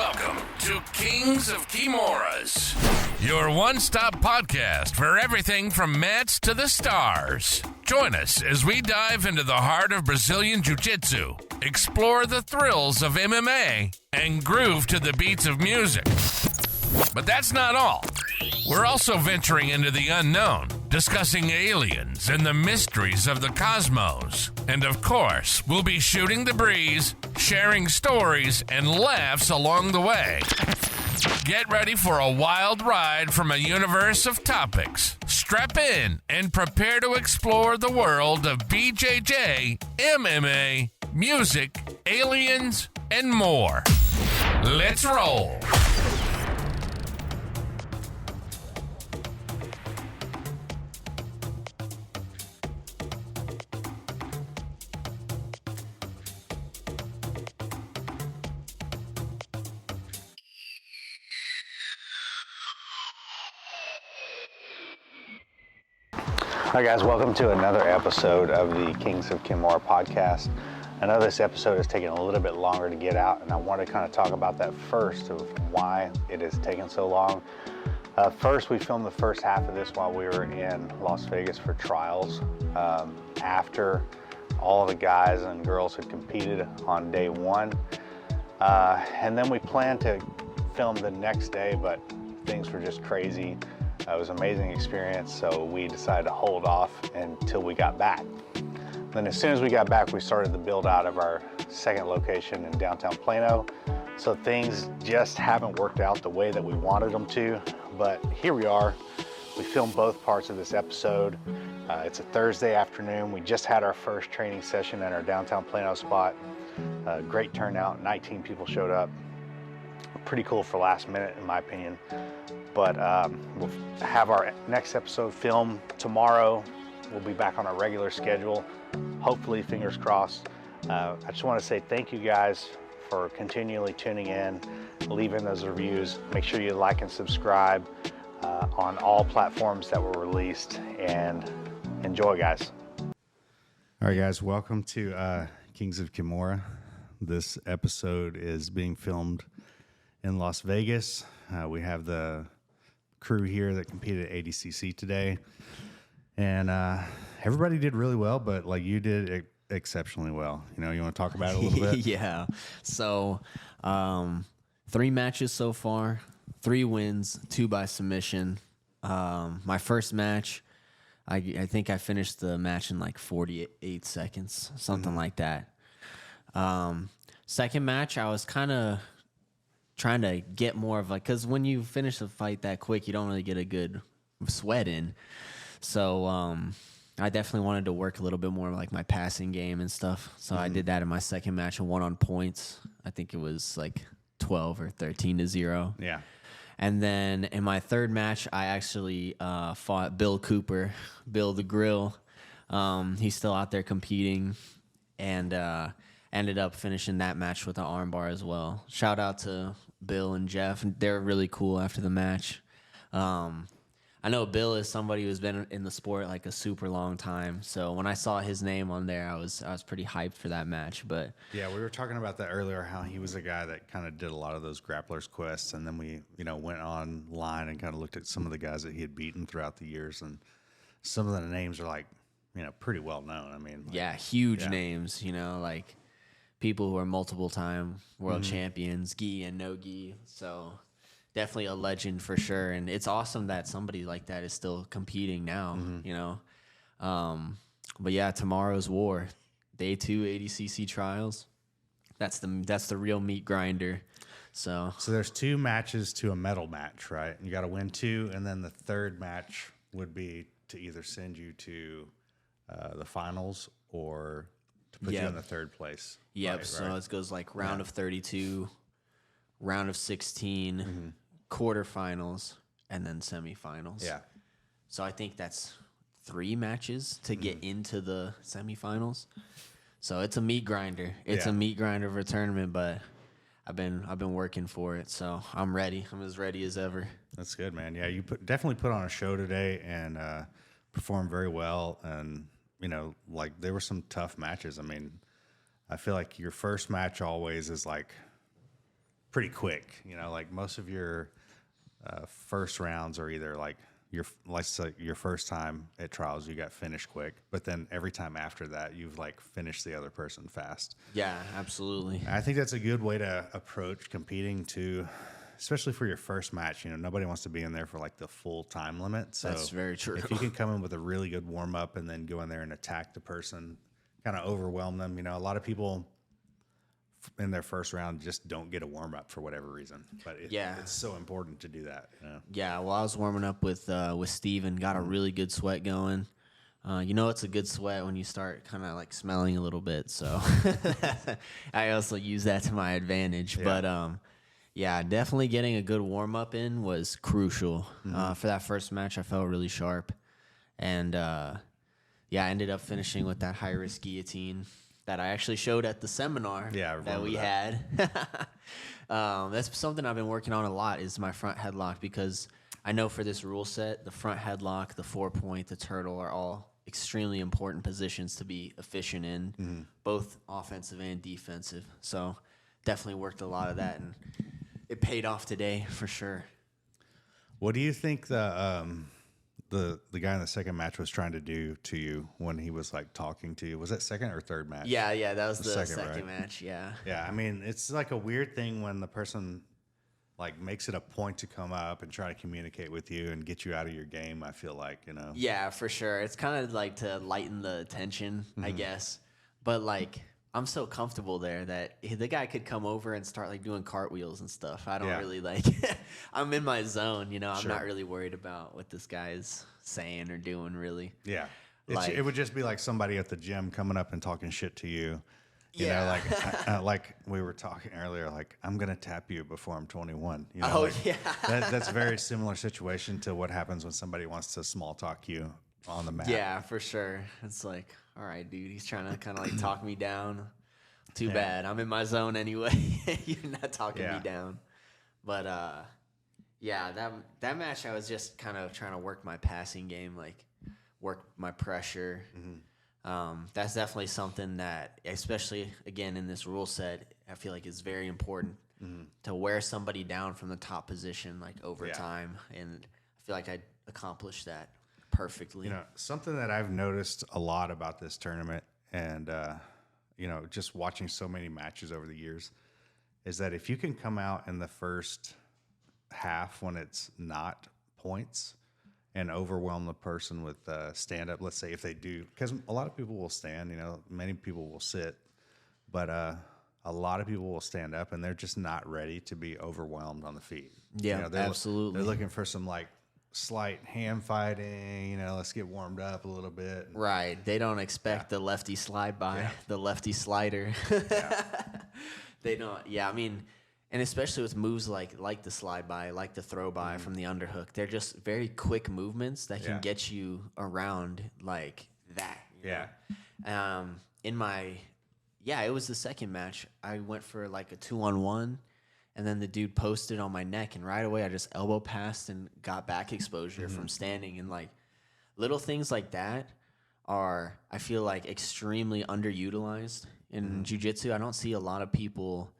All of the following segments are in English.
Welcome to Kings of Kimuras, your one-stop podcast for everything from mats to the stars. Join us as we dive into the heart of Brazilian Jiu-Jitsu, explore the thrills of MMA, and groove to the beats of music. But that's not all. We're also venturing into the unknown, discussing aliens and the mysteries of the cosmos. And of course, we'll be shooting the breeze, sharing stories, and laughs along the way. Get ready for a wild ride from a universe of topics. Strap in and prepare to explore the world of BJJ, MMA, music, aliens, and more. Let's roll. Hi guys, welcome to another episode of the Kings of Kimura podcast. I know this episode is taking a little bit longer to get out, and I want to kind of talk about that first, of why it is taking so long. First, we filmed the first half of this while we were in Las Vegas for trials. After all the guys and girls had competed on day one. And then we planned to film the next day, but things were just crazy. It was an amazing experience, so we decided to hold off until we got back. Then as soon as we got back, we started the build out of our second location in downtown Plano. So things just haven't worked out the way that we wanted them to, but here we are. We filmed both parts of this episode. It's a Thursday afternoon. We just had our first training session at our downtown Plano spot. Great turnout, 19 people showed up. Pretty cool for last minute, in my opinion. But we'll have our next episode filmed tomorrow. We'll be back on our regular schedule. Hopefully, fingers crossed. I just want to say thank you guys for continually tuning in, leaving those reviews. Make sure you like and subscribe on all platforms that were released, and enjoy, guys. All right, guys, welcome to Kings of Kimura. This episode is being filmed in Las Vegas. We have the crew here that competed at ADCC today, and everybody did really well, but like you did exceptionally well. You know, you want to talk about it a little bit? Yeah. So 3 matches so far, 3 wins, 2 by submission. My first match, I think I finished the match in like 48 seconds, something like that. Second match, I was kind of trying to get more of like, because when you finish a fight that quick, you don't really get a good sweat in. So I definitely wanted to work a little bit more like my passing game and stuff. So I did that in my second match and won on points. I think it was like 12 or 13-0. Yeah. And then in my third match, I actually fought Bill Cooper, Bill the Grill. He's still out there competing, and ended up finishing that match with an armbar as well. Shout out to Bill and Jeff. They're really cool after the match. I know Bill is somebody who's been in the sport like a super long time. So when I saw his name on there, I was pretty hyped for that match. But yeah, we were talking about that earlier, how he was a guy that kind of did a lot of those grapplers quests, and then we, went online and kind of looked at some of the guys that he had beaten throughout the years, and some of the names are like, pretty well known. I mean, yeah, huge names, like people who are multiple time world champions, gi and no gi. So definitely a legend for sure. And it's awesome that somebody like that is still competing now, But yeah, tomorrow's war, day 2 ADCC trials. That's the real meat grinder. So there's 2 matches to a medal match, right? You got to win 2, and then the third match would be to either send you to the finals or to put you in the third place. Yep. Right, so right. it goes like round of 32, round of 16, quarterfinals, and then semifinals. Yeah. So I think that's 3 matches to get into the semifinals. So it's a meat grinder. It's a meat grinder of a tournament, but I've been working for it, so I'm ready. I'm as ready as ever. That's good, man. Yeah, you definitely put on a show today and performed very well. And like there were some tough matches. I mean, I feel like your first match always is like pretty quick. You know, like most of your first rounds are either like let's say your first time at trials, you got finished quick, but then every time after that, you've like finished the other person fast. Yeah, absolutely. I think that's a good way to approach competing too, especially for your first match. You know, nobody wants to be in there for like the full time limit. So That's very true. If you can come in with a really good warm up and then go in there and attack the person, kind of overwhelm them. You know, a lot of people in their first round just don't get a warm up for whatever reason. But it's so important to do that. You know? Yeah, well, I was warming up with Steve and got a really good sweat going. You know, it's a good sweat when you start kind of like smelling a little bit. So I also use that to my advantage. Yeah. But yeah, definitely getting a good warm up in was crucial. For that first match, I felt really sharp. And yeah, I ended up finishing with that high risk guillotine that I actually showed at the seminar that we had. That's something I've been working on a lot is my front headlock, because I know for this rule set, the front headlock, the 4-point, the turtle are all extremely important positions to be efficient in, both offensive and defensive. So definitely worked a lot of that, and it paid off today for sure. What do you think the guy in the second match was trying to do to you when he was like talking to you? Was that second or third match? Yeah, that was the second match. Yeah. Yeah, I mean, it's like a weird thing when the person like makes it a point to come up and try to communicate with you and get you out of your game. I feel like, you know. Yeah, for sure. It's kind of like to lighten the tension, I guess. But like, I'm so comfortable there that the guy could come over and start like doing cartwheels and stuff. I don't really like, I'm in my zone, you know, I'm not really worried about what this guy is saying or doing really. Yeah. It would just be like somebody at the gym coming up and talking shit to you. You know, like like we were talking earlier, like, I'm going to tap you before I'm 21. You know, that's a very similar situation to what happens when somebody wants to small talk you on the mat. Yeah, for sure. It's like, all right, dude, he's trying to kind of like talk me down. Too bad. I'm in my zone anyway. You're not talking me down. But yeah, that match I was just kind of trying to work my passing game, like work my pressure. That's definitely something that, especially again in this rule set, I feel like is very important to wear somebody down from the top position like over time. And I feel like I accomplished that perfectly. You know, something that I've noticed a lot about this tournament and, you know, just watching so many matches over the years is that if you can come out in the first half when it's not points and overwhelm the person with stand up, let's say if they do, because a lot of people will stand, you know, many people will sit, but a lot of people will stand up and they're just not ready to be overwhelmed on the feet. Yeah, you know, absolutely. They're looking for some like slight hand fighting, you know, let's get warmed up a little bit. Right. They don't expect the lefty slide by, the lefty slider. They don't. Yeah, I mean, and especially with moves like the slide by, like the throw by from the underhook, they're just very quick movements that can get you around like that. In my, it was the second match. I went for like a 2-on-1. And then the dude posted on my neck, and right away I just elbow passed and got back exposure from standing. And like little things like that are, I feel like, extremely underutilized in jiu-jitsu. I don't see a lot of people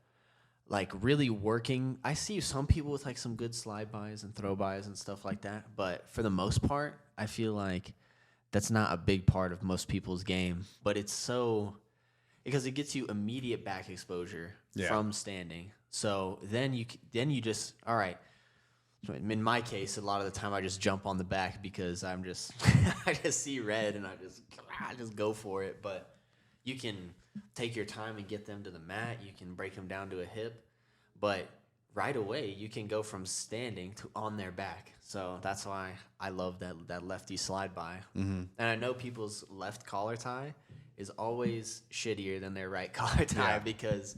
like really working. I see some people with like some good slide bys and throw bys and stuff like that, but for the most part, I feel like that's not a big part of most people's game. But it's so, because it gets you immediate back exposure from standing. So then you just, all right. In my case, a lot of the time I just jump on the back because I'm just I just see red and I just go for it. But you can take your time and get them to the mat. You can break them down to a hip, but right away you can go from standing to on their back. So that's why I love that lefty slide by. And I know people's left collar tie is always shittier than their right collar tie because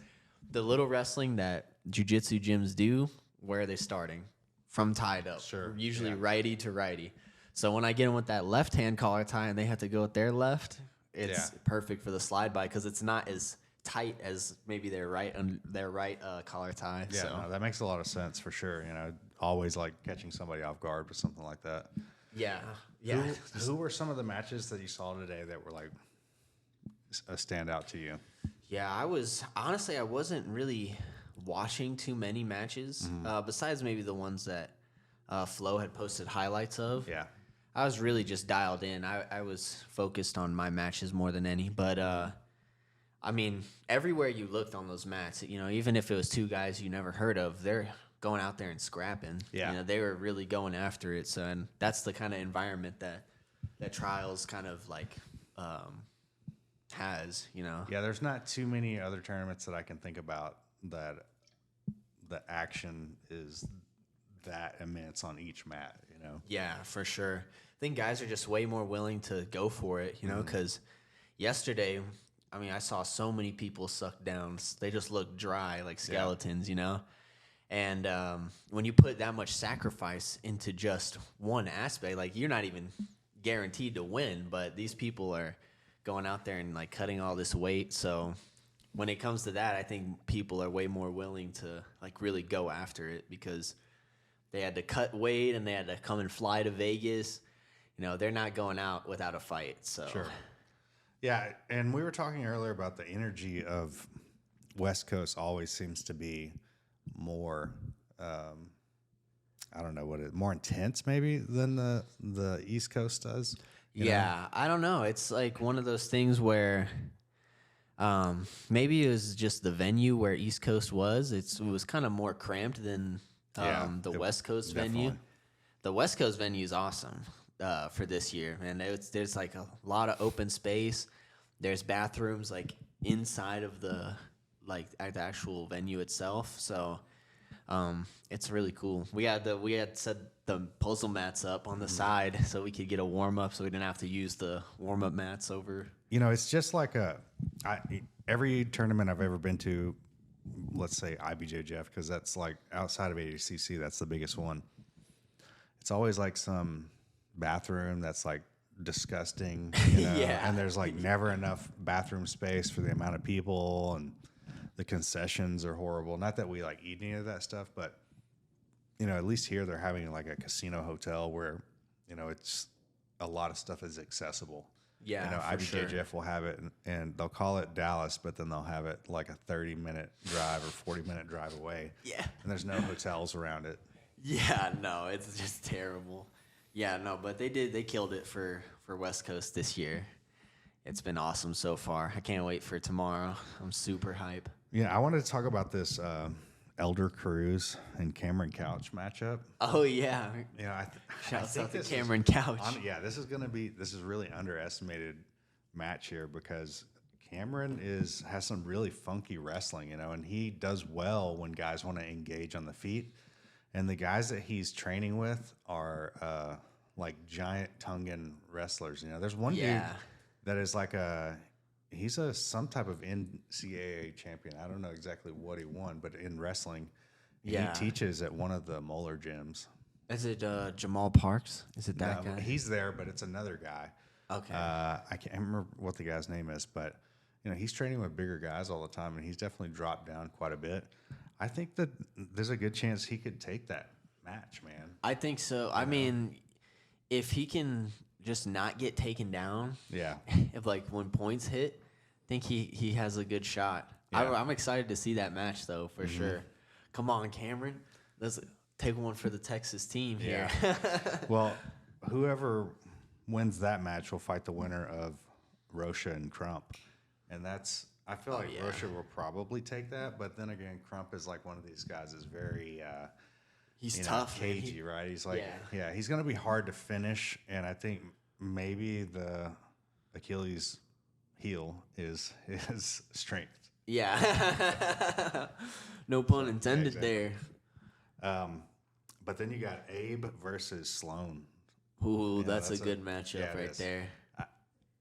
the little wrestling that jiu-jitsu gyms do, where are they starting? From tied up. Usually righty to righty. So when I get them with that left-hand collar tie and they have to go with their left, it's perfect for the slide by because it's not as tight as maybe their right collar tie. Yeah, no, that makes a lot of sense for sure. You know, always like catching somebody off guard with something like that. Yeah. Who were some of the matches that you saw today that were like a standout to you? Yeah, I wasn't really watching too many matches, besides maybe the ones that Flo had posted highlights of. Yeah. I was really just dialed in. I was focused on my matches more than any. But, I mean, everywhere you looked on those mats, you know, even if it was two guys you never heard of, they're going out there and scrapping. Yeah. You know, they were really going after it. So, and that's the kind of environment that Trials kind of like has, you know. Yeah, there's not too many other tournaments that I can think about that the action is that immense on each mat, you know. Yeah, for sure. I think guys are just way more willing to go for it, you know, because yesterday, I mean, I saw so many people sucked down. They just looked dry like skeletons, you know. And when you put that much sacrifice into just one aspect, like you're not even guaranteed to win, but these people are going out there and like cutting all this weight. So when it comes to that, I think people are way more willing to like really go after it because they had to cut weight and they had to come and fly to Vegas. You know, they're not going out without a fight. So Sure. Yeah, and we were talking earlier about the energy of West Coast always seems to be more I don't know what it more intense maybe than the East Coast does. You know? I don't know. It's like one of those things where maybe it was just the venue where East Coast was. It was kind of more cramped than the West Coast venue. definitely. The West Coast venue is awesome for this year, man. There's like a lot of open space. There's bathrooms like inside of the actual venue itself. So it's really cool. We had set the puzzle mats up on the side so we could get a warm up, so we didn't have to use the warm up mats over. You know, it's just like every tournament I've ever been to, let's say IBJJF, because that's like outside of ADCC, that's the biggest one. It's always like some bathroom that's like disgusting, you know? Yeah. And there's like never enough bathroom space for the amount of people, and the concessions are horrible. Not that we like eat any of that stuff, but you know, at least here they're having like a casino hotel where, you know, it's a lot of stuff is accessible. Yeah, you know, for IBJJF sure. will have it, and they'll call it Dallas, but then they'll have it like a 30-minute drive or 40-minute drive away. Yeah. And there's no hotels around it. Yeah, no, it's just terrible. Yeah, no, but they killed it for West Coast this year. It's been awesome so far. I can't wait for tomorrow. I'm super hype. Yeah, I wanted to talk about this Elder Cruz and Cameron Couch matchup. Oh yeah. You know, Shouts out to this Cameron Couch. this is really underestimated match here because Cameron has some really funky wrestling, you know, and he does well when guys want to engage on the feet. And the guys that he's training with are like giant Tongan wrestlers. You know, there's one dude that is like he's some type of NCAA champion. I don't know exactly what he won, but in wrestling, he teaches at one of the Moeller gyms. Is it Jamal Parks? Is it that guy? He's there, but it's another guy. Okay. I can't remember what the guy's name is, but you know, he's training with bigger guys all the time, and he's definitely dropped down quite a bit. I think that there's a good chance he could take that match, man. I think so. I mean, if he can just not get taken down, if like when points hit, I think he has a good shot. Yeah. I'm excited to see that match though, for sure. Come on, Cameron. Let's take one for the Texas team here. Well, whoever wins that match will fight the winner of Rocha and Crump. And I feel like Rocha will probably take that, but then again, Crump is like one of these guys is very he's tough, cagey, right? He's like he's gonna be hard to finish, and I think maybe the Achilles heel is his strength. Yeah. No pun intended there. But then you got Abe versus Sloan. Ooh, that's a good matchup right there.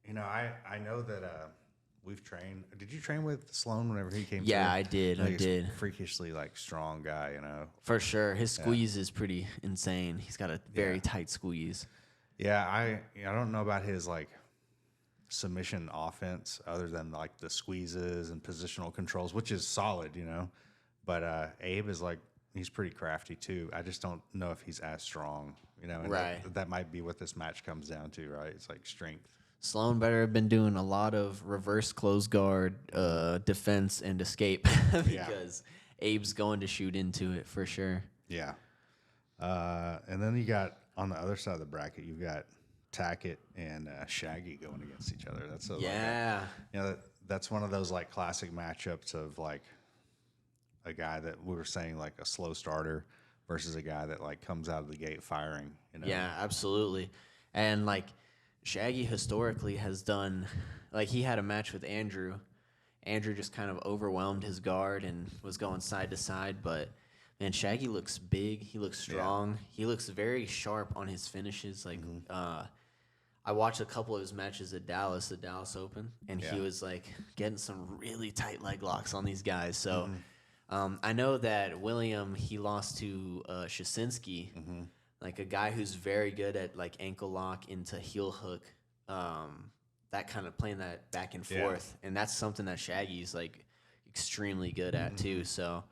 You know, I know that we've trained. Did you train with Sloan whenever he came? Yeah, through? I did. Like, I did. Freakishly like strong guy, you know. For sure, his squeeze is pretty insane. He's got a very tight squeeze. Yeah, I don't know about his like submission offense other than like the squeezes and positional controls, which is solid, you know. But Abe is like he's pretty crafty too. I just don't know if he's as strong, you know. And right. That might be what this match comes down to, right? It's like strength. Sloan better have been doing a lot of reverse close guard defense and escape because Abe's going to shoot into it for sure. Yeah. And then you got on the other side of the bracket, you've got Tackett and Shaggy going against each other. That's that's one of those like classic matchups of like a guy that we were saying like a slow starter versus a guy that like comes out of the gate firing. Yeah, absolutely. And like Shaggy historically has done, like he had a match with Andrew. Andrew just kind of overwhelmed his guard and was going side to side, but man, Shaggy looks big. He looks strong. Yeah. He looks very sharp on his finishes. Like, I watched a couple of his matches at Dallas, the Dallas Open, and he was like getting some really tight leg locks on these guys. So I know that William, he lost to Shasinski, like a guy who's very good at like ankle lock into heel hook, that kind of playing that back and forth. And that's something that Shaggy's like extremely good at too. So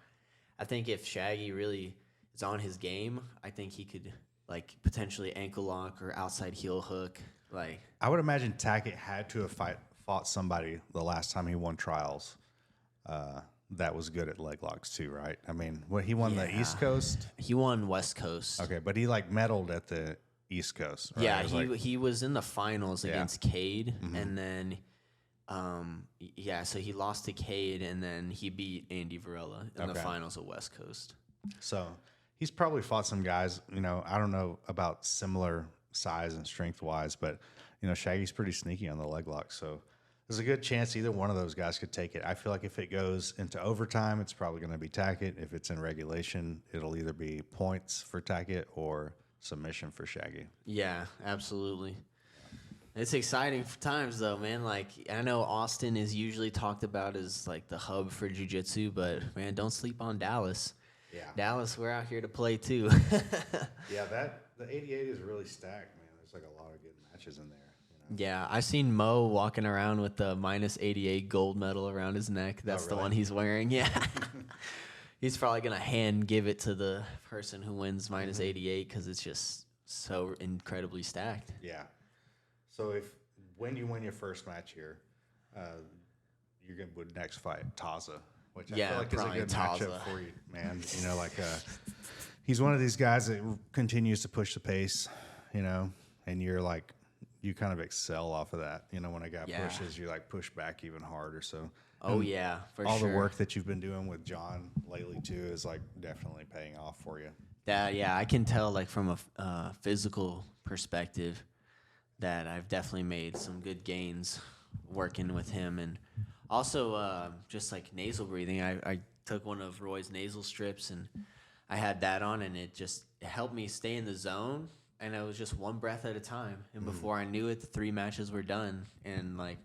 I think if Shaggy really is on his game, I think he could like potentially ankle lock or outside heel hook. Like I would imagine Tackett had to have fought somebody the last time he won trials that was good at leg locks too, right? I mean, he won the East Coast? He won West Coast. Okay, but he like medaled at the East Coast, right? Yeah, he was in the finals against Cade, and then so he lost to Cade, and then he beat Andy Varela in the finals of West Coast. So he's probably fought some guys, I don't know about similar size and strength wise, but Shaggy's pretty sneaky on the leg lock. So there's a good chance either one of those guys could take it. I feel like if it goes into overtime, it's probably going to be Tackett. If it's in regulation, it'll either be points for Tackett or submission for Shaggy. Yeah, absolutely. It's exciting times though, man. Like I know Austin is usually talked about as like the hub for jiu-jitsu, but man, don't sleep on Dallas. Yeah. Dallas, we're out here to play too. Yeah, the 88 is really stacked, man. There's like a lot of good matches in there. Yeah, I seen Mo walking around with the -88 gold medal around his neck. That's the one he's wearing. Yeah. He's probably going to hand give it to the person who wins -88 because it's just so incredibly stacked. Yeah. So when you win your first match here, you're going to next fight Taza, which I feel like is a good matchup for you, man. He's one of these guys that continues to push the pace, and you're like, you kind of excel off of that. When a guy pushes, you like push back even harder. So for sure. All the work that you've been doing with John lately too is like definitely paying off for you. Yeah, I can tell like from a physical perspective that I've definitely made some good gains working with him, and also just like nasal breathing. I took one of Roy's nasal strips and I had that on, and it helped me stay in the zone. And it was just one breath at a time. And before I knew it, the 3 matches were done. And, like,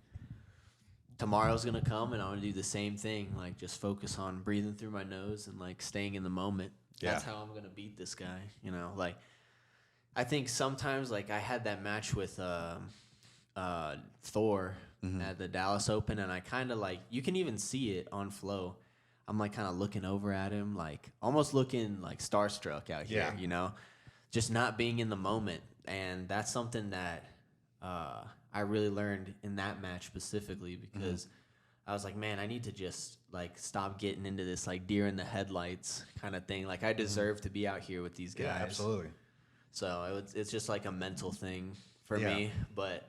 tomorrow's going to come, and I'm going to do the same thing. Like, just focus on breathing through my nose and, like, staying in the moment. Yeah. That's how I'm going to beat this guy, Like, I think sometimes, like, I had that match with Thor at the Dallas Open, and I kind of, like, you can even see it on Flow. I'm, like, kind of looking over at him, like, almost looking, like, starstruck out here, just not being in the moment. And that's something that I really learned in that match specifically, because I was like, man, I need to just like stop getting into this like deer in the headlights kind of thing. Like I deserve to be out here with these guys. Yeah, absolutely. So it's just like a mental thing for me. But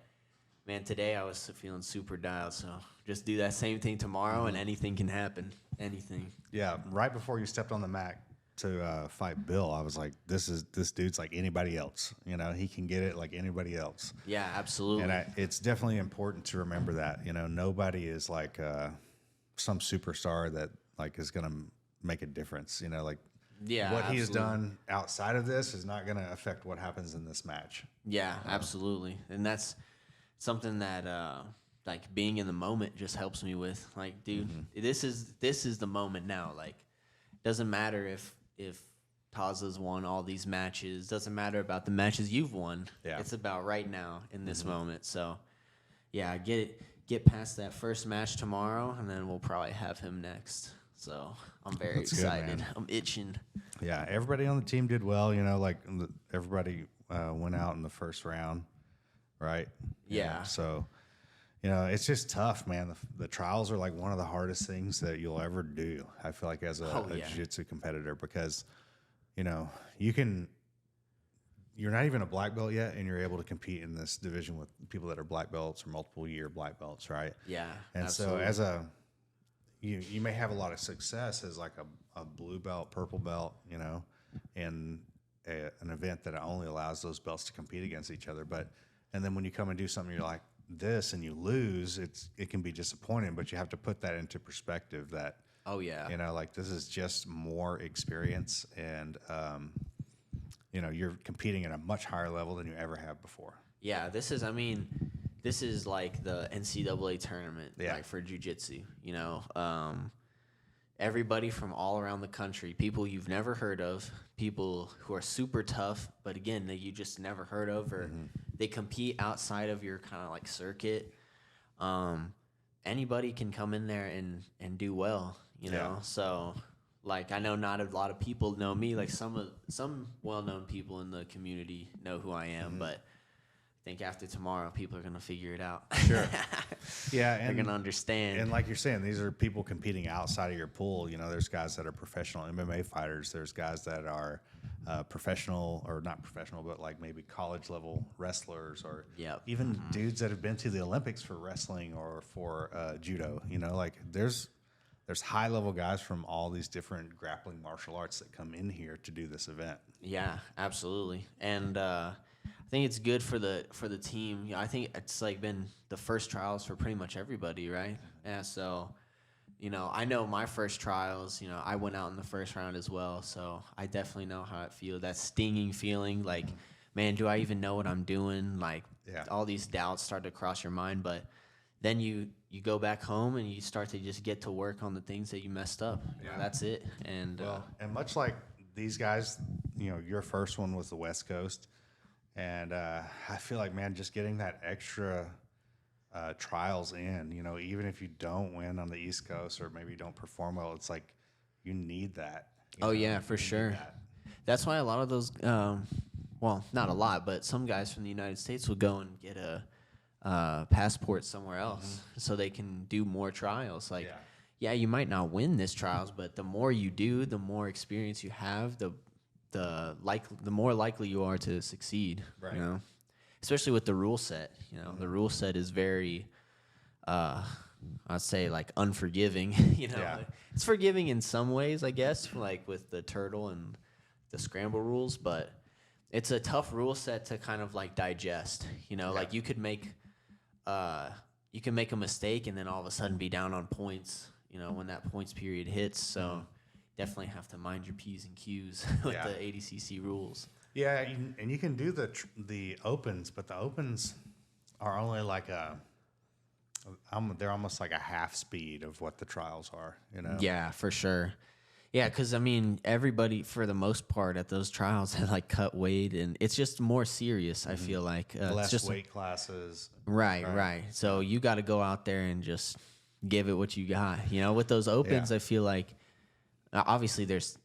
man, today I was feeling super dialed. So just do that same thing tomorrow and anything can happen. Anything. Yeah. Right before you stepped on the mat to fight Bill, I was like, this dude's like anybody else. He can get it like anybody else. Yeah, absolutely. And it's definitely important to remember that. Nobody is like some superstar that like is going to make a difference. What he has done outside of this is not going to affect what happens in this match. Yeah, absolutely. And that's something that like being in the moment just helps me with. Like, dude, this is the moment now. Like, doesn't matter if Taza's won all these matches. Doesn't matter about the matches you've won. Yeah. It's about right now in this moment. So, yeah, get past that first match tomorrow, and then we'll probably have him next. So I'm very excited. Good, I'm itching. Yeah, everybody on the team did well. Everybody went out in the first round, right? Yeah. So, it's just tough, man. The trials are like one of the hardest things that you'll ever do. I feel like as a jiu-jitsu competitor, because, you're not even a black belt yet, and you're able to compete in this division with people that are black belts or multiple year black belts, right? Yeah. And absolutely. so you may have a lot of success as like a blue belt, purple belt, in an event that only allows those belts to compete against each other. And then when you come and do something, you're like this and you lose, it can be disappointing, but you have to put that into perspective that, like this is just more experience, and, you're competing at a much higher level than you ever have before. Yeah, this is like the NCAA tournament, like for jiu-jitsu, everybody from all around the country, people you've never heard of, people who are super tough, but again, that you just never heard of, or they compete outside of your kind of like circuit. Anybody can come in there and do well, know? So like, I know not a lot of people know me, like some well-known people in the community know who I am, but I think after tomorrow, people are going to figure it out. Sure. Yeah. They're going to understand. And like you're saying, these are people competing outside of your pool. There's guys that are professional MMA fighters. There's guys that are professional, or not professional, but like maybe college level wrestlers, or even dudes that have been to the Olympics for wrestling or for judo. Like there's high level guys from all these different grappling martial arts that come in here to do this event. Yeah, absolutely. And I think it's good for the team. I think it's like been the first trials for pretty much everybody, right? Yeah. So, I know my first trials. I went out in the first round as well, so I definitely know how it feels. That stinging feeling, like, man, do I even know what I'm doing? Like, all these doubts start to cross your mind, but then you go back home and you start to just get to work on the things that you messed up. That's it. And and much like these guys, your first one was the West Coast. And I feel like, man, just getting that extra trials in, even if you don't win on the East Coast or maybe you don't perform well, it's like you need that. For sure. That's why a lot of those, well, not a lot, but some guys from the United States will go and get a passport somewhere else so they can do more trials. Like, you might not win this trials, but the more you do, the more experience you have, the more likely you are to succeed, right. Especially with the rule set. The rule set is very, I'd say, like, unforgiving. It's forgiving in some ways, I guess, like with the turtle and the scramble rules, but it's a tough rule set to kind of like digest. Like you can make a mistake and then all of a sudden be down on points, when that points period hits. So definitely have to mind your P's and Q's with the ADCC rules. Yeah, and you can do the opens, but the opens are only like they're almost like a half speed of what the trials are, Yeah, for sure. Yeah, because, everybody, for the most part, at those trials, had, like, cut weight, and it's just more serious, I feel like. Less it's just weight classes. Right. So you got to go out there and just give it what you got. With those opens, I feel like, obviously, there's,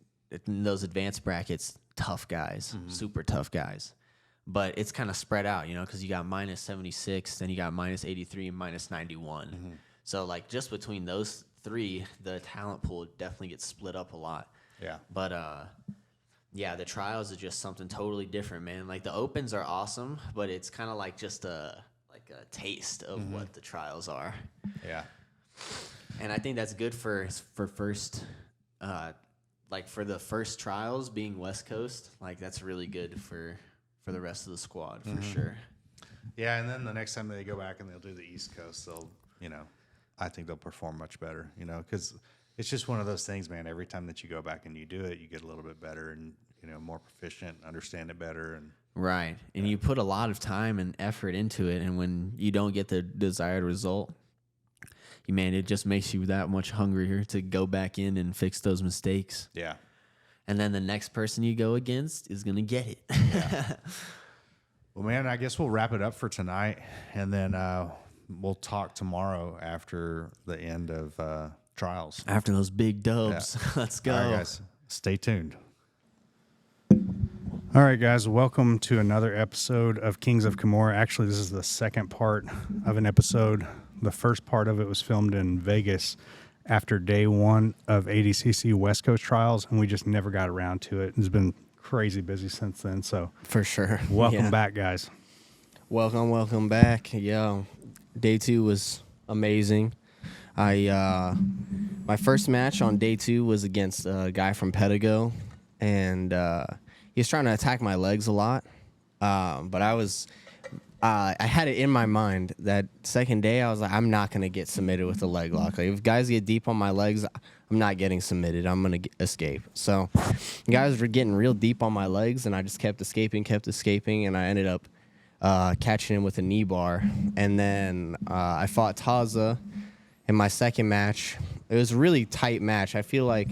in those advanced brackets, tough guys, super tough guys. But it's kind of spread out, because you got minus 76, then you got minus 83, and minus 91. So, like, just between those three, the talent pool definitely gets split up a lot. Yeah. But the trials is just something totally different, man. Like, the opens are awesome, but it's kind of like just a taste of what the trials are. Yeah. And I think that's good for first, like for the first trials being West Coast. Like, that's really good for the rest of the squad for sure. Yeah, and then the next time they go back and they'll do the East Coast, they'll, I think they'll perform much better, because it's just one of those things, man. Every time that you go back and you do it, you get a little bit better and, more proficient, understand it better. And right. And you put a lot of time and effort into it. And when you don't get the desired result, it just makes you that much hungrier to go back in and fix those mistakes. Yeah. And then the next person you go against is going to get it. Yeah. Well, man, I guess we'll wrap it up for tonight. And then, we'll talk tomorrow after the end of trials. After those big dubs. Yeah. Let's go. All right, guys. Stay tuned. All right, guys. Welcome to another episode of Kings of Kimura. Actually, this is the second part of an episode the first part of it was filmed in Vegas after day one of ADCC West Coast Trials, and we just never got around to it. It's been crazy busy since then. So For sure. welcome back, guys. Welcome back. Yeah, day 2 was amazing. My first match on day 2 was against a guy from Pedigo, and he was trying to attack my legs a lot. But I had it in my mind that second day I was like, I'm not gonna get submitted with a leg lock. Like, if guys get deep on my legs, I'm not getting submitted. I'm gonna escape. So guys were getting real deep on my legs, and I just kept escaping, and I ended up catching him with a knee bar. And then I fought Taza in my second match. It was a really tight match. I feel like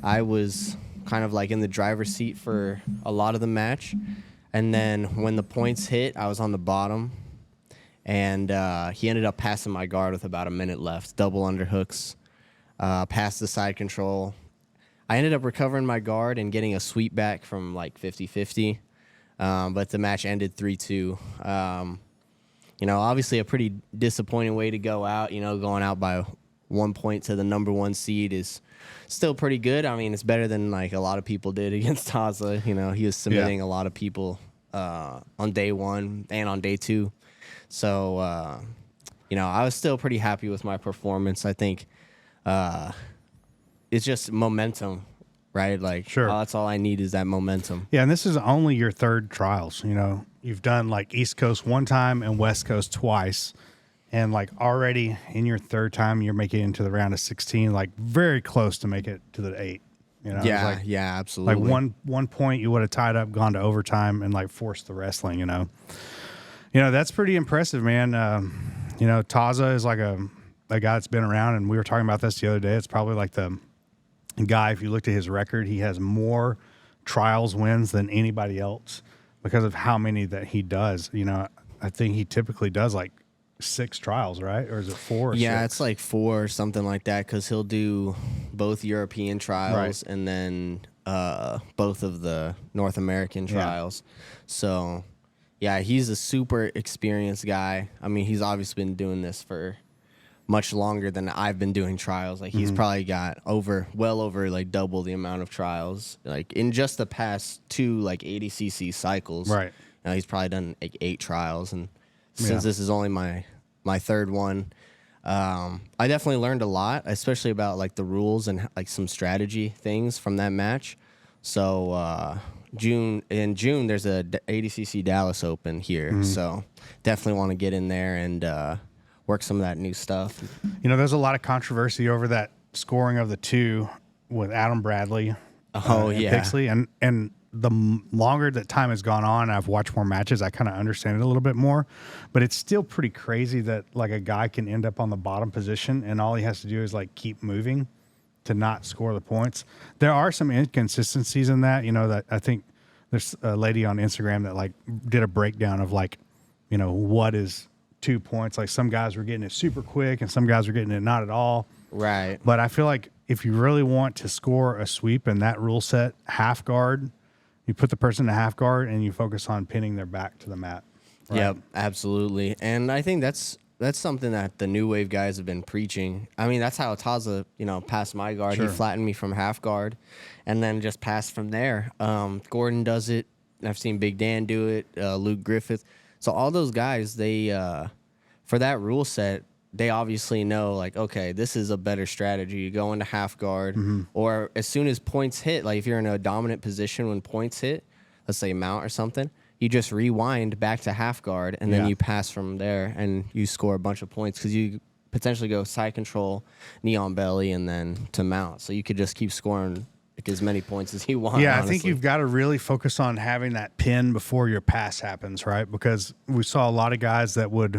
I was kind of like in the driver's seat for a lot of the match. And then when the points hit, I was on the bottom. And he ended up passing my guard with about a minute left. Double underhooks, past the side control. I ended up recovering my guard and getting a sweep back from like 50-50. But the match ended 3-2. Obviously a pretty disappointing way to go out. Going out by 1 point to the number 1 seed is still pretty good. I mean, it's better than like a lot of people did against Taza. He was submitting a lot of people on day 1 and on day 2. So, I was still pretty happy with my performance. I think it's just momentum. Right? Like, Sure. That's all I need is that momentum. Yeah, and this is only your third trials. You've done like East Coast one time and West Coast twice. And like already in your third time, you're making it into the round of 16, like very close to make it to the 8. Yeah, absolutely. Like one point you would have tied up, gone to overtime, and like forced the wrestling. That's pretty impressive, man. Taza is like a guy that's been around, and we were talking about this the other day. It's probably like the guy, if you looked at his record, he has more trials wins than anybody else because of how many that he does. I think he typically does like 6 trials, right? Or is it 4 or 6? It's like 4 or something like that, because he'll do both European trials and then both of the North American trials. So, he's a super experienced guy. I mean, he's obviously been doing this for much longer than I've been doing trials. Like, he's probably got well over like double the amount of trials, like in just the past 2 like ADCC cycles. Right. He's probably done like 8 trials, and since this is only my third one, I definitely learned a lot, especially about like the rules and like some strategy things from that match. So in June there's a ADCC Dallas Open here, so definitely want to get in there and work some of that new stuff. There's a lot of controversy over that scoring of the 2 with Adam Bradley. And Pixley, and the longer that time has gone on, I've watched more matches, I kind of understand it a little bit more. But it's still pretty crazy that like a guy can end up on the bottom position and all he has to do is like keep moving to not score the points. There are some inconsistencies in that. That I think there's a lady on Instagram that like did a breakdown of like, what is 2 points. Like, some guys were getting it super quick and some guys were getting it not at all. Right. But I feel like if you really want to score a sweep in that rule set, half guard, you put the person in half guard and you focus on pinning their back to the mat. Right? Yep, absolutely. And I think that's something that the new wave guys have been preaching. I mean, that's how Taza, passed my guard. Sure. He flattened me from half guard and then just passed from there. Gordon does it. I've seen Big Dan do it, Luke Griffith. So all those guys, they for that rule set, they obviously know, like, okay, this is a better strategy. You go into half guard, or as soon as points hit, like if you're in a dominant position when points hit, let's say mount or something, you just rewind back to half guard, and then you pass from there, and you score a bunch of points because you potentially go side control, knee on belly, and then to mount. So you could just keep scoring like as many points as you want. Yeah, honestly. I think you've got to really focus on having that pin before your pass happens, right? Because we saw a lot of guys that would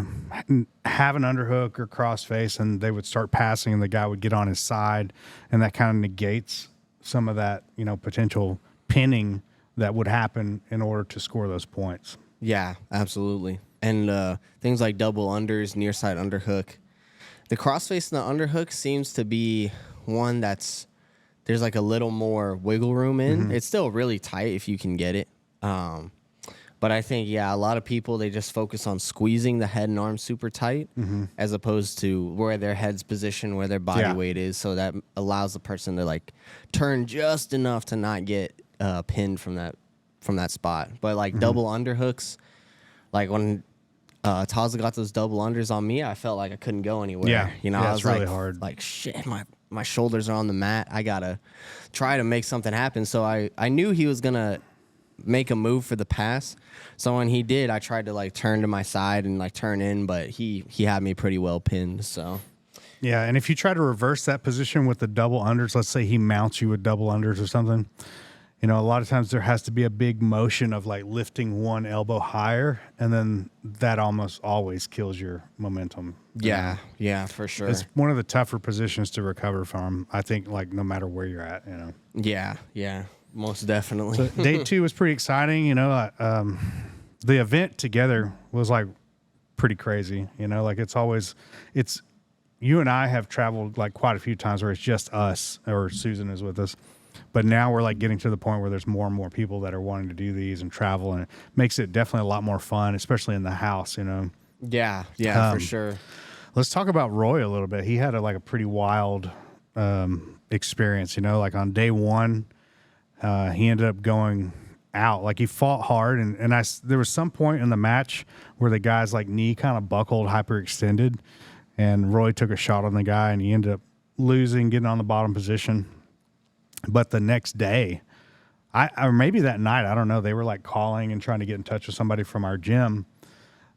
have an underhook or crossface, and they would start passing, and the guy would get on his side, and that kind of negates some of that, potential pinning that would happen in order to score those points. Yeah, absolutely. And things like double unders, near side underhook. The crossface and the underhook seems to be one there's like a little more wiggle room in. It's still really tight if you can get it. But I think, a lot of people, they just focus on squeezing the head and arm super tight as opposed to where their head's positioned, where their body weight is. So that allows the person to like turn just enough to not get pinned from that spot. But like double underhooks, like when Taza got those double unders on me, I felt like I couldn't go anywhere. Yeah. You know, Yeah, I it's was really like, hard. like, shit, my shoulders are on the mat. I got to try to make something happen. So I knew he was going to make a move for the pass. So when he did, I tried to like turn to my side and like turn in, but he had me pretty well pinned. So Yeah, and if you try to reverse that position with the double unders, let's say he mounts you with double unders or something, you know, a lot of times there has to be a big motion of like lifting one elbow higher, and then that almost always kills your momentum. Yeah, for sure. It's one of the tougher positions to recover from, I think, like no matter where you're at, you know. Yeah, most definitely. So day 2 was pretty exciting, you know. The event together was like pretty crazy, you know, like it's you and I have traveled like quite a few times where it's just us, or Susan is with us. But now we're like getting to the point where there's more and more people that are wanting to do these and travel, and it makes it definitely a lot more fun, especially in the house, you know. Yeah, for sure. Let's talk about Roy a little bit. He had a pretty wild experience, you know, like on day 1, he ended up going out. Like he fought hard, and there was some point in the match where the guy's like knee kind of buckled, hyperextended, and Roy took a shot on the guy, and he ended up losing, getting on the bottom position. But the next day, or maybe that night, I don't know, they were like calling and trying to get in touch with somebody from our gym,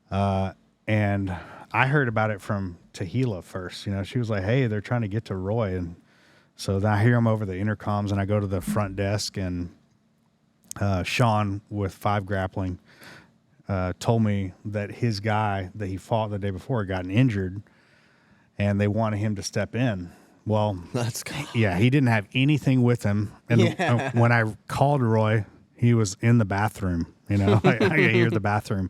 and I heard about it from Tahila first. You know, she was like, "Hey, they're trying to get to Roy," and so then I hear him over the intercoms, and I go to the front desk, and Sean with 5 Grappling told me that his guy that he fought the day before had gotten injured, and they wanted him to step in. Well, let's go. Yeah, he didn't have anything with him, and when I called Roy, he was in the bathroom. You know, I could hear the bathroom,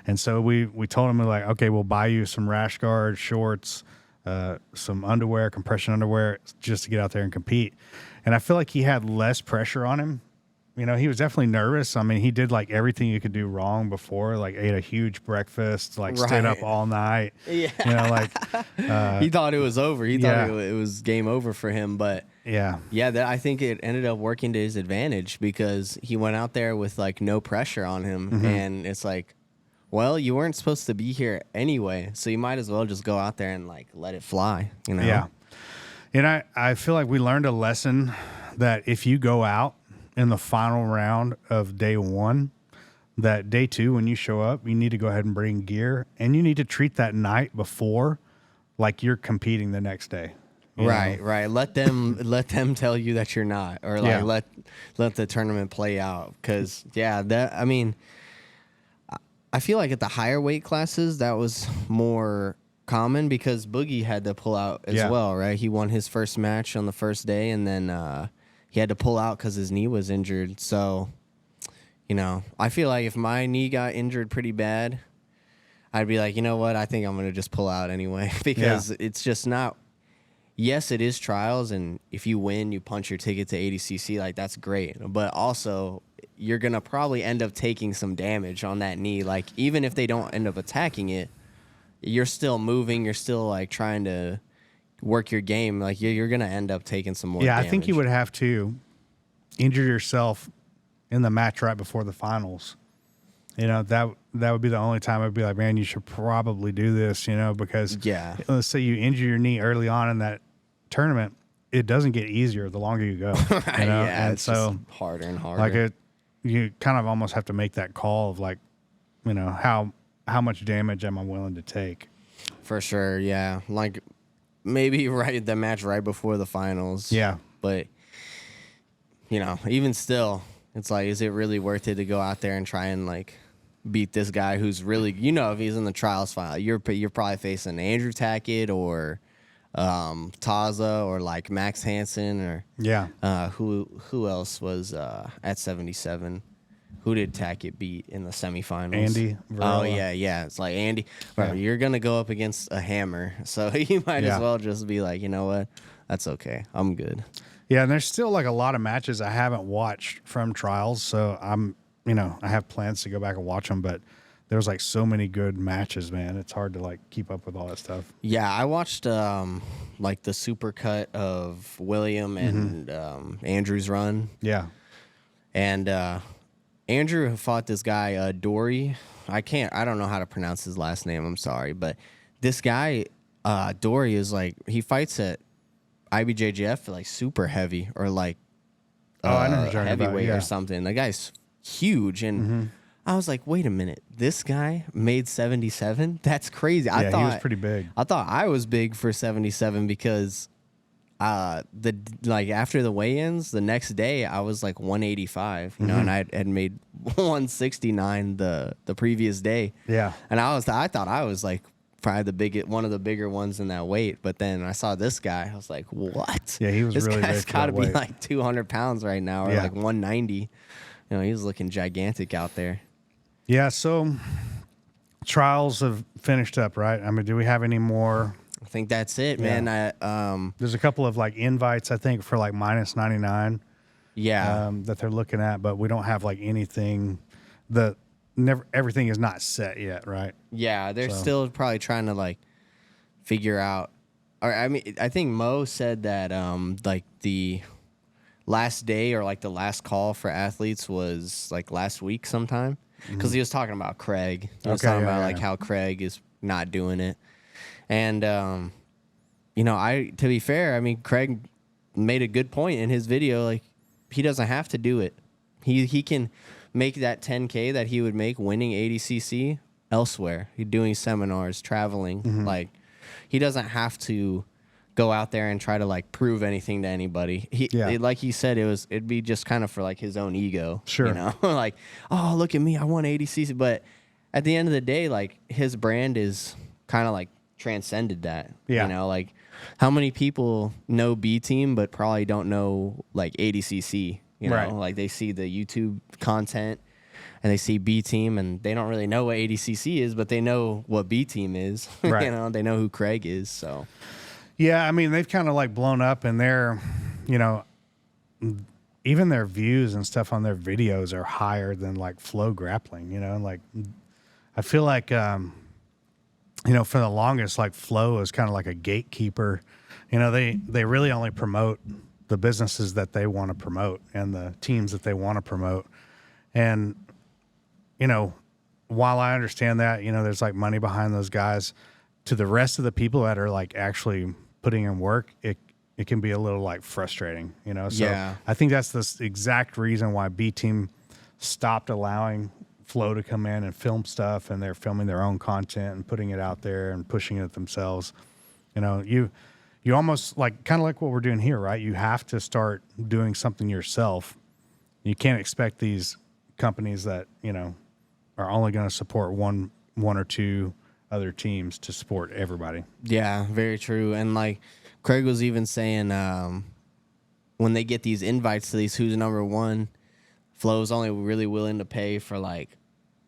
and so we told him, like, okay, we'll buy you some rash guards, shorts, some underwear, compression underwear, just to get out there and compete. And I feel like he had less pressure on him. You know, he was definitely nervous. I mean, he did like everything you could do wrong before, like ate a huge breakfast, like stayed up all night. Yeah. You know, like he thought it was over. He thought it was game over for him. But I think it ended up working to his advantage because he went out there with like no pressure on him. And it's like, well, you weren't supposed to be here anyway, so you might as well just go out there and like let it fly, you know? Yeah. And I feel like we learned a lesson that if you go out in the final round of day 1, that day 2, when you show up, you need to go ahead and bring gear, and you need to treat that night before like you're competing the next day. Right. Let them tell you that you're not, or like let the tournament play out. Because I mean, I feel like at the higher weight classes that was more common because Boogie had to pull out as well, right? He won his first match on the first day, and then he had to pull out because his knee was injured. So, you know, I feel like if my knee got injured pretty bad, I'd be like, you know what? I think I'm going to just pull out anyway because it's just not. Yes, it is trials, and if you win, you punch your ticket to ADCC. Like, that's great. But also, you're going to probably end up taking some damage on that knee. Like, even if they don't end up attacking it, you're still moving. You're still, like, trying to work your game. Like, you're going to end up taking some more damage. I think you would have to injure yourself in the match right before the finals. You know, that would be the only time I'd be like, man, you should probably do this, you know, because let's say you injure your knee early on in that tournament, it doesn't get easier the longer you go. Right, you know? And it's so just harder and harder. Like you kind of almost have to make that call of like, you know, how much damage am I willing to take? For sure, yeah. Like maybe the match right before the finals. Yeah. But, you know, even still, it's like, is it really worth it to go out there and try and like beat this guy who's really, you know, if he's in the trials final, you're probably facing Andrew Tackett or Taza or like Max Hansen or who else was at 77? Who did Tackett beat in the semifinals? Andy Varela. Oh yeah. It's like Andy. Bro, you're gonna go up against a hammer, so you might as well just be like, you know what, that's okay, I'm good. Yeah, and there's still like a lot of matches I haven't watched from trials, so I'm I have plans to go back and watch them, but there was like so many good matches, man. It's hard to like keep up with all that stuff. Yeah, I watched like the supercut of William and Andrew's run. Yeah. And Andrew fought this guy, Dory. I don't know how to pronounce his last name. I'm sorry. But this guy, Dory, is like, he fights at IBJJF like super heavy or like I know what you're talking about, heavyweight yeah. or something. The guy's huge. And I was like, wait a minute. This guy made 77? That's crazy. Yeah, he was pretty big. I thought I was big for 77 because after the weigh-ins, the next day I was like 185, you know, and I had made 169 the previous day. Yeah. And I thought I was like probably one of the bigger ones in that weight. But then I saw this guy, I was like, what? Yeah, he was this really big. guy's for got to that be weight. like 200 pounds right now, or Yeah. like 190. You know, he was looking gigantic out there. Yeah, so trials have finished up, right? I mean, do we have any more? I think that's it, man. There's a couple of like invites, I think, for like minus 99 that they're looking at, but we don't have like anything. Everything is not set yet, right? Yeah, they're still probably trying to like figure out. Or I mean, I think Mo said that like the last day or like the last call for athletes was like last week sometime, because he was talking about Craig. He was talking about like how Craig is not doing it, and to be fair, I mean, Craig made a good point in his video. Like, he doesn't have to do it. He can make that 10K that he would make winning ADCC elsewhere. He's doing seminars, traveling. Like, he doesn't have to go out there and try to like prove anything to anybody. Like he said, it'd be just kind of for like his own ego. Sure. You know, like, oh, look at me, I won ADCC. But at the end of the day, like, his brand is kind of like transcended that. Yeah. You know, like, how many people know B Team but probably don't know like ADCC? You know, Right. like, they see the YouTube content and they see B Team and they don't really know what ADCC is, but they know what B Team is. Right. You know, they know who Craig is. So Yeah, I mean, they've kind of like blown up, and they're, even their views and stuff on their videos are higher than like Flow Grappling, like I feel like, for the longest, like Flow is kind of like a gatekeeper. They really only promote the businesses that they want to promote and the teams that they want to promote. And, while I understand that, there's like money behind those guys, to the rest of the people that are like actually putting in work, it can be a little like frustrating, So Yeah. I think that's the exact reason why B Team stopped allowing Flow to come in and film stuff, and they're filming their own content and putting it out there and pushing it themselves. You almost like kind of like what we're doing here, right? You have to start doing something yourself. You can't expect these companies that, are only going to support one or two other teams to support everybody. yeah, very true. And like Craig was even saying, when they get these invites to these who's number one, Flow's only really willing to pay for like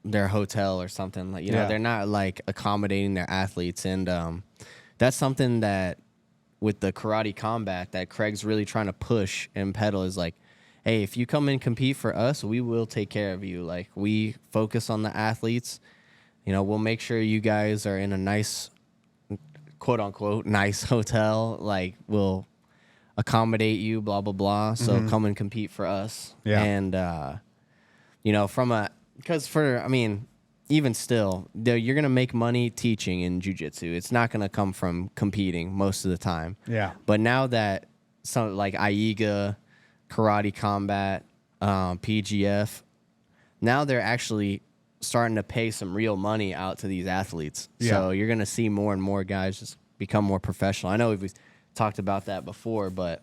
their hotel or something. Like, they're not like accommodating their athletes. And that's something that with the karate combat that Craig's really trying to push and pedal, is like, hey, if you come and compete for us, we will take care of you. Like, we focus on the athletes. We'll make sure you guys are in a nice, quote unquote, nice hotel. Like, we'll accommodate you, blah, blah, blah. So come and compete for us. Yeah. And, even still, you're going to make money teaching in jiu-jitsu. It's not going to come from competing most of the time. Yeah. But now that some like AIGA, Karate Combat, PGF, now they're actually starting to pay some real money out to these athletes. Yeah. So you're going to see more and more guys just become more professional. I know we've talked about that before, but,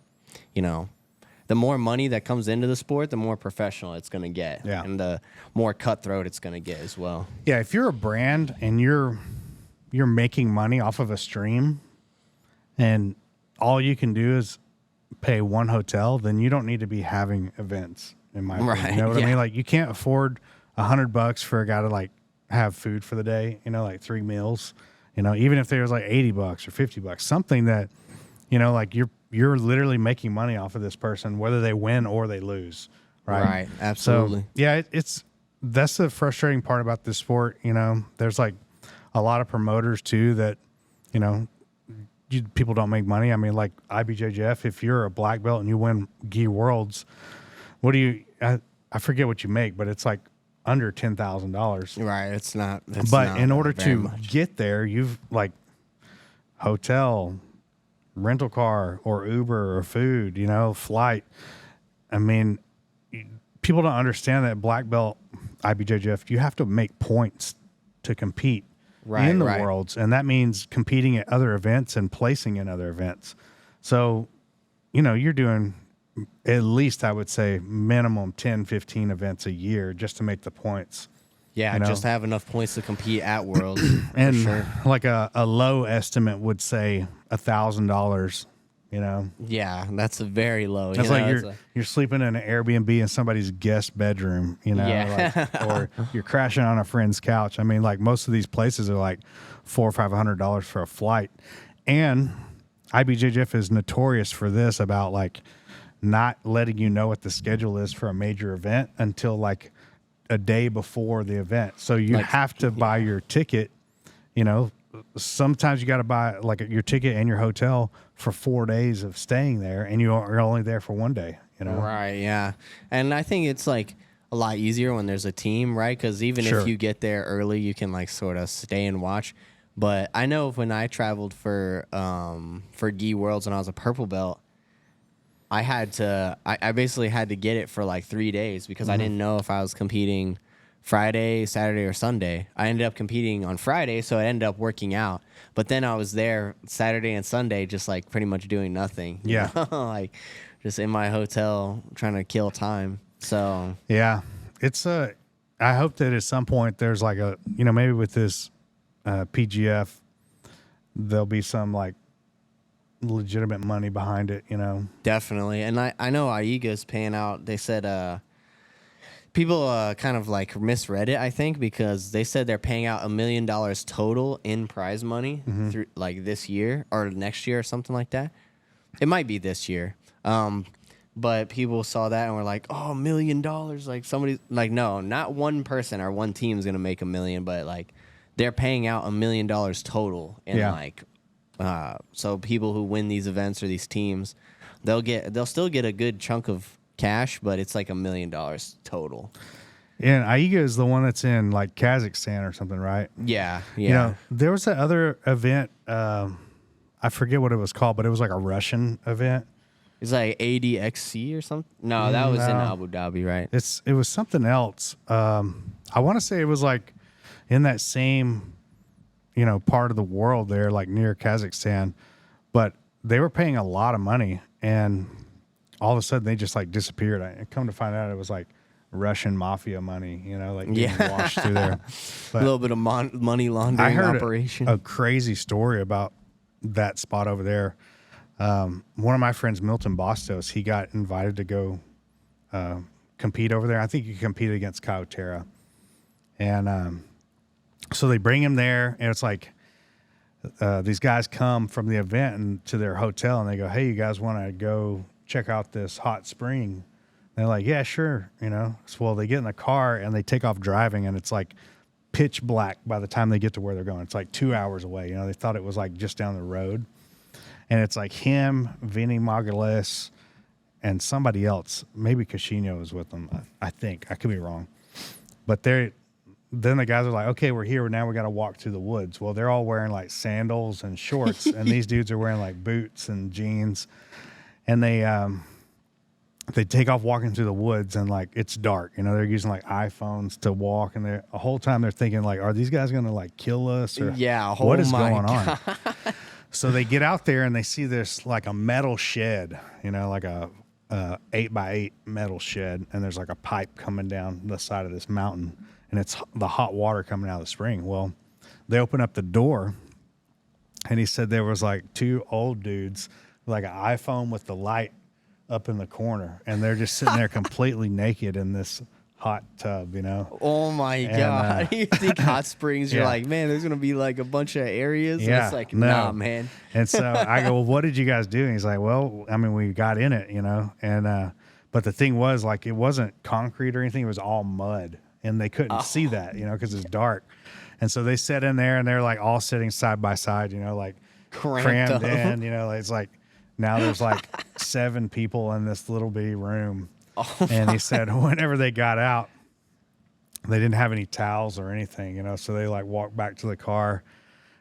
the more money that comes into the sport, the more professional it's going to get. Yeah. And the more cutthroat it's going to get as well. Yeah, if you're a brand and you're making money off of a stream and all you can do is pay one hotel, then you don't need to be having events, in my opinion. Right, You know what I yeah. mean? Like, you can't afford $100 for a guy to like have food for the day, like 3 meals, even if there was like $80 or $50, something that, like you're literally making money off of this person, whether they win or they lose. Right. Right, absolutely. So, yeah, it's that's the frustrating part about this sport. You know, there's like a lot of promoters too that, you know, people don't make money. I mean, like IBJJF, if you're a black belt and you win Gi Worlds, what do you? I forget what you make, but it's like under $10,000. Right. It's not. But in order to much. get there, you've like hotel, rental car, or Uber, or food. You know, flight. I mean, people don't understand that black belt IBJJF, you have to make points to compete in the worlds, and that means competing at other events and placing in other events. So, you know, you're doing at least, I would say, minimum 10, 15 events a year just to make the points. Yeah, you know? just have enough points to compete at Worlds. And sure. like a low estimate would say $1,000. You know, yeah, that's a very low. That's like you're sleeping in an Airbnb in somebody's guest bedroom. You know, like, or you're crashing on a friend's couch. I mean, like most of these places are like $400 or $500 for a flight, and IBJJF is notorious for this about like not letting you know what the schedule is for a major event until like a day before the event. So you have to buy your ticket. You know, sometimes you got to buy like your ticket and your hotel for 4 days of staying there, and you're only there for 1 day, you know? Right, yeah. And I think it's like a lot easier when there's a team, right? Because even if you get there early, you can like sort of stay and watch. But I know when I traveled for Gi Worlds when I was a purple belt, I basically had to get it for like 3 days because I didn't know if I was competing Friday, Saturday, or Sunday. I ended up competing on Friday, so I ended up working out. But then I was there Saturday and Sunday just like pretty much doing nothing. Yeah. Like just in my hotel trying to kill time. So yeah, it's I hope that at some point there's like a, you know, maybe with this PGF, there'll be some like legitimate money behind it, you know? Definitely. And I know Aiga's paying out. They said people kind of like misread it, I think, because they said they're paying out $1 million total in prize money through like this year or next year or something like that. It might be this year. But people saw that and were like, oh, $1 million. Like somebody, like, no, not one person or one team is going to make $1 million, but like they're paying out $1 million total. And like, so people who win these events or these teams, they'll still get a good chunk of cash, but it's like $1 million total. And Aiga is the one that's in like Kazakhstan or something, right? Yeah. You know, there was that other event, I forget what it was called, but it was like a Russian event. It's like ADCC or something. No, that was in Abu Dhabi, right? It was something else. I want to say it was like in that same, you know, part of the world there, like near Kazakhstan, but they were paying a lot of money, and all of a sudden they just like disappeared. I come to find out it was like Russian mafia money, you know, like getting washed through there. But a little bit of money laundering I heard operation. A crazy story about that spot over there. One of my friends, Milton Bastos, he got invited to go compete over there. I think he competed against Kyotera. And so they bring him there, and it's like these guys come from the event and to their hotel, and they go, hey, you guys want to go check out this hot spring? And they're like, yeah, sure. You know, so, well, they get in the car and they take off driving, and it's like pitch black by the time they get to where they're going. It's like 2 hours away. You know, they thought it was like just down the road. And it's like him, Vinny Margules, and somebody else. Maybe Casino was with them, I think. I could be wrong. But then the guys are like, okay, we're here. Now we got to walk through the woods. Well, they're all wearing like sandals and shorts, and these dudes are wearing like boots and jeans. And they take off walking through the woods, and like it's dark. You know, they're using like iPhones to walk, and the whole time they're thinking like, are these guys going to like kill us? Or what is going on? So they get out there and they see this like a metal shed, you know, like a 8x8 metal shed, and there's like a pipe coming down the side of this mountain, and it's the hot water coming out of the spring. Well, they open up the door, and he said there was like two old dudes, like an iPhone with the light up in the corner, and they're just sitting there completely naked in this hot tub, you know. Oh my God. You think hot springs, you're like, man, there's gonna be like a bunch of areas. And it's like, nah, man. And so I go, well, what did you guys do? And he's like, well, I mean, we got in it, you know. And but the thing was, like, it wasn't concrete or anything, it was all mud, and they couldn't see that, because it's dark. And so they sat in there, and they're like all sitting side by side, like crammed in, like, it's like now there's like 7 people in this little bitty room. And he said whenever they got out, they didn't have any towels or anything, so they like walked back to the car.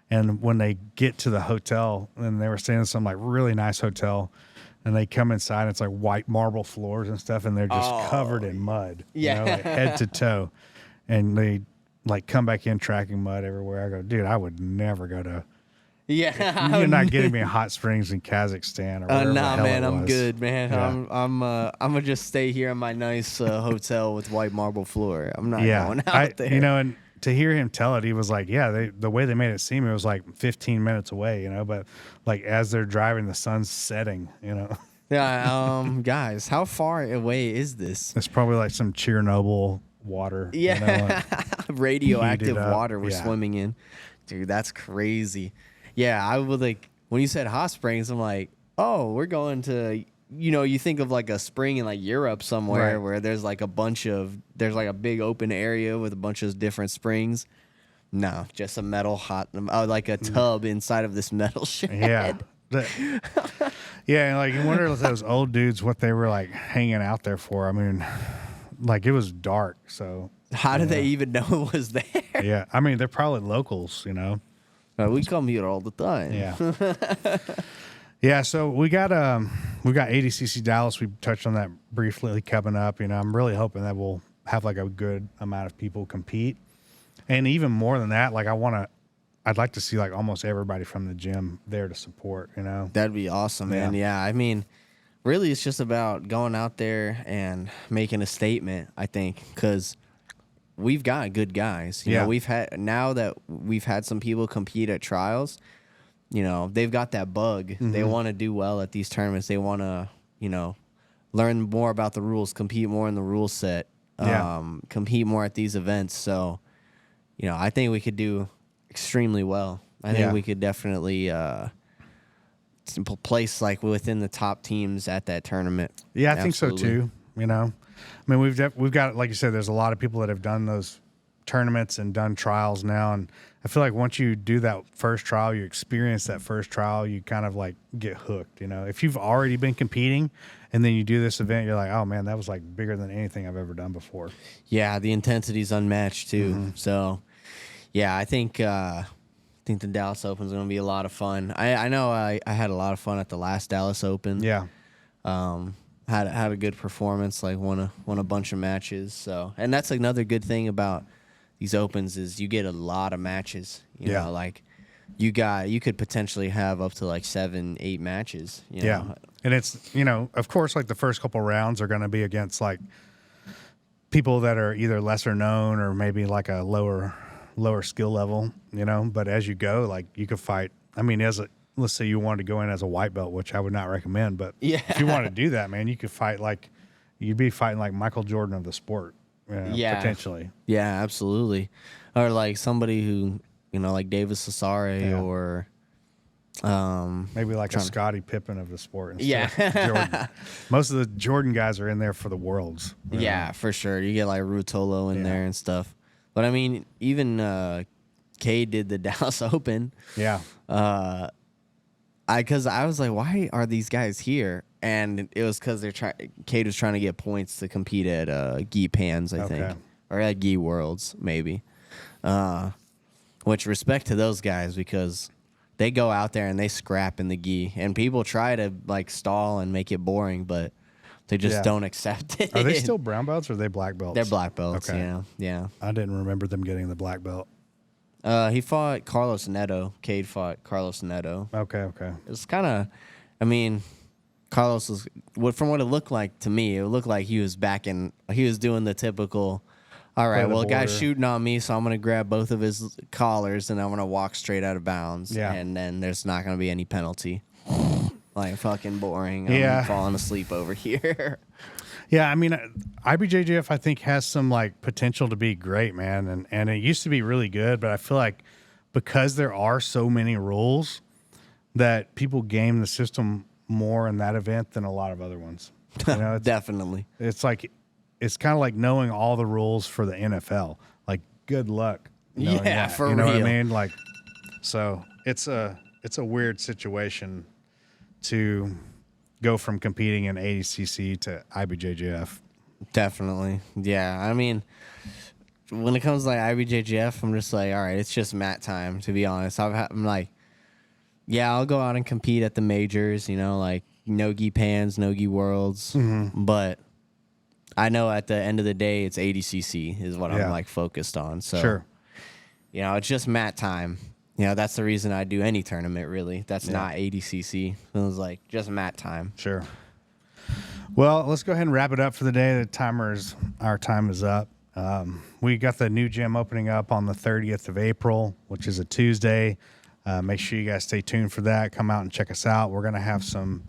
And when they get to the hotel, and they were staying in some like really nice hotel, and they come inside, it's like white marble floors and stuff, and they're just covered in mud, like head to toe. And they like come back in tracking mud everywhere. I go, dude, I would never go to. Yeah, You're not getting me hot springs in Kazakhstan or whatever. Nah, the hell man, it I'm was. good, man. Yeah. I'm gonna just stay here in my nice hotel with white marble floor. I'm not going out there. And to hear him tell it, he was like, the way they made it seem, it was like 15 minutes away, but like as they're driving, the sun's setting, Yeah, guys, how far away is this? It's probably like some Chernobyl water. Yeah, radioactive up. water we're swimming in. Dude, that's crazy. Yeah, I would like, when you said hot springs, I'm like, oh, we're going to, you think of like a spring in like Europe somewhere where there's like there's like a big open area with a bunch of different springs. No, just a metal like a tub inside of this metal shed. Yeah. And like, you wonder if those old dudes, what they were like hanging out there for. I mean, like it was dark. So how did they even know it was there? Yeah. I mean, they're probably locals, We come here all the time. Yeah. Yeah, so we've got ADCC Dallas. We touched on that briefly coming up. I'm really hoping that we'll have like a good amount of people compete. And even more than that, like I'd like to see like almost everybody from the gym there to support, That'd be awesome, man. Yeah, I mean, really it's just about going out there and making a statement, I think, because we've got good guys. You know, we've had some people compete at trials. They've got that bug. Mm-hmm. They want to do well at these tournaments. They want to, learn more about the rules, compete more in the rule set, compete more at these events. So, I think we could do extremely well. I think we could definitely place like within the top teams at that tournament. Yeah, I think so too. I mean, we've got, like you said, there's a lot of people that have done those tournaments and done trials now, and I feel like once you do that first trial, you experience that first trial, you kind of like get hooked. If you've already been competing and then you do this event, you're like, oh man, that was like bigger than anything I've ever done before. Yeah, the intensity's unmatched too. Mm-hmm. So, yeah, I think the Dallas Open is going to be a lot of fun. I know I had a lot of fun at the last Dallas Open. Yeah. Had a good performance, like won a bunch of matches. So, and that's another good thing about these opens is you get a lot of matches. You know, like you could potentially have up to like 7-8 matches. You know? And it's of course like the first couple rounds are going to be against like people that are either lesser known or maybe like a lower skill level. But as you go, like you could fight. I mean, let's say you wanted to go in as a white belt, which I would not recommend, but if you want to do that, man, you could fight you'd be fighting like Michael Jordan of the sport. Potentially. Yeah, absolutely. Or like somebody who, like Davis Cesare or maybe like a Scottie Pippen of the sport. Jordan. Most of the Jordan guys are in there for the worlds. Yeah, for sure. You get like Rutolo in there and stuff. But I mean, even Cade did the Dallas Open. Yeah. Because I was like, why are these guys here? And it was because Cade was trying to get points to compete at Gi Pans, I think, or at Gi Worlds, maybe. Which respect to those guys because they go out there and they scrap in the gi, and people try to like stall and make it boring, but they just don't accept it. Are they still brown belts or are they black belts? They're black belts. Okay. Yeah. I didn't remember them getting the black belt. He fought Carlos Neto. Cade fought Carlos Neto. Okay. It's kind of, I mean, Carlos was, from what it looked like to me, it looked like he was doing the typical, all right, well, the guy's shooting on me, so I'm going to grab both of his collars and I'm going to walk straight out of bounds. Yeah. And then there's not going to be any penalty. Like, fucking boring. I'm falling asleep over here. Yeah, I mean, IBJJF, I think, has some, like, potential to be great, man. And it used to be really good, but I feel like because there are so many rules that people game the system more in that event than a lot of other ones. Definitely. It's like it's kind of like knowing all the rules for the NFL. Like, good luck. knowing Yeah, that, for you know what I real. mean? Like, so it's a weird situation to go from competing in ADCC to IBJJF. Definitely. Yeah. I mean, when it comes to like IBJJF, I'm just like, all right, it's just mat time, to be honest. I'm like, yeah, I'll go out and compete at the majors, you know, like no-gi pans, no-gi worlds. But I know at the end of the day, it's ADCC is what I'm like focused on. So, Sure. you know, it's just mat time. You know, that's the reason I do any tournament, really. That's not ADCC. It was like just mat time. Sure. Well, let's go ahead and wrap it up for the day. Our time is up. We got the new gym opening up on the 30th of April, which is a Tuesday. Make sure you guys stay tuned for that. Come out and check us out. We're going to have some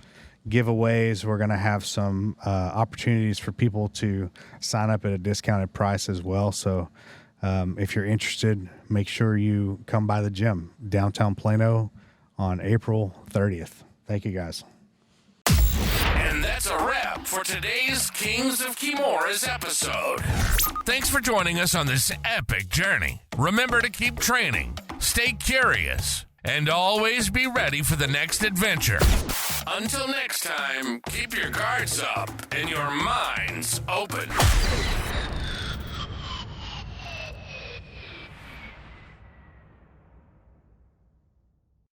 giveaways. We're going to have some opportunities for people to sign up at a discounted price as well. So if you're interested, make sure you come by the gym, downtown Plano, on April 30th. Thank you, guys. And that's a wrap for today's Kings of Kimuras episode. Thanks for joining us on this epic journey. Remember to keep training, stay curious, and always be ready for the next adventure. Until next time, keep your guards up and your minds open.